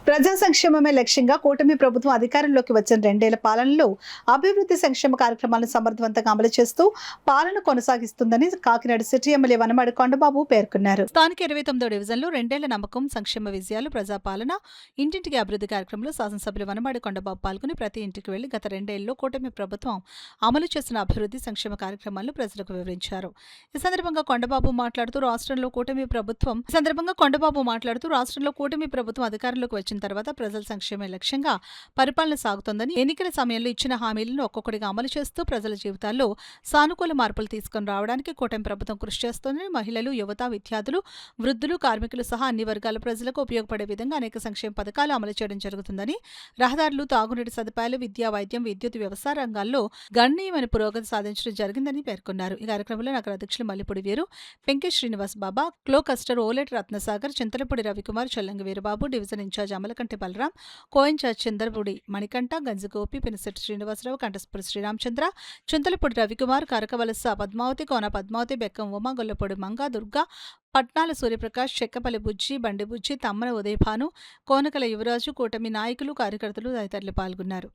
ప్రజా సంక్షేమమే లక్ష్యంగా కూటమి ప్రభుత్వం అధికారంలోకి వచ్చిన 2 ఏళ్ల పాలనలో అభివృద్ధి సంక్షేమ కార్యక్రమాలను సమర్థవంతంగా అమలు చేస్తూ పాలన కొనసాగిస్తుందని కాకినాడ సిటీ ఎమ్మెల్యే వనమాడి కొండబాబు పేర్కొన్నారు. స్థానిక 29వ డివిజన్లో 2 ఏళ్ల నమ్మకం, సంక్షేమ విజయాలు, ప్రజాపాలన, ఇంటింటికి అభివృద్ధి కార్యక్రమంలో శాసనసభ్యులు వనమాడి కొండబాబు పాల్గొని ప్రతి ఇంటికి వెళ్లి గత 2 ఏళ్లలో కూటమి ప్రభుత్వం అమలు చేసిన అభివృద్ధి సంక్షేమ కార్యక్రమాలను ప్రజలకు వివరించారు. ఈ సందర్భంగా కొండబాబు మాట్లాడుతూ రాష్ట్రంలో కూటమి ప్రభుత్వం అధికారంలోకి వచ్చిన తర్వాత ప్రజల సంక్షేమే లక్ష్యంగా పరిపాలన సాగుతోందని, ఎన్నికల సమయంలో ఇచ్చిన హామీలను ఒక్కొక్కటిగా అమలు చేస్తూ ప్రజల జీవితాల్లో సానుకూల మార్పులు తీసుకుని రావడానికి కూటమి ప్రభుత్వం కృషి చేస్తోందని, మహిళలు, యువత, విద్యార్థులు, వృద్ధులు, కార్మికులు సహా అన్ని వర్గాల ప్రజలకు ఉపయోగపడే విధంగా అనేక సంక్షేమ పథకాలు అమలు చేయడం జరుగుతుందని, రహదారులు, తాగునీటి సదుపాయాలు, విద్యా, వైద్యం, విద్యుత్, వ్యవసాయ రంగాల్లో గణనీయమైన పురోగతి సాధించడం జరిగిందని పేర్కొన్నారు. ఈ కార్యక్రమంలో నగర అధ్యక్షులు మల్లిపూడి వీరు, పెంకే శ్రీనివాస్ బాబా, క్లో కస్టర్, ఓలేటి రత్నసాగర్, చింతలపూడి రవికుమార్, చల్లంగి వీరబాబు, డివిజన్ ఇన్ఛార్జ్ అమలకంటి బలరాం, కో-ఇన్ఛార్జ్ చంద్రపూడి మణికంఠ, గంజిగోపి, పినిశెట్టి శ్రీనివాసరావు, కంటస్పూడి శ్రీరామచంద్ర, చింతలపూడి రవికుమార్, కరకవలస పద్మావతి, కోన పద్మావతి, బెక్కం ఉమా, గొల్లపూడి మంగ, దుర్గా, పట్నాల సూర్యప్రకాష్, చెక్కపల్లి బుజ్జి, బండి బుజ్జి, తమ్మన ఉదయభాను, కోనకల యువరాజు, కూటమి నాయకులు, కార్యకర్తలు తదితరులు పాల్గొన్నారు.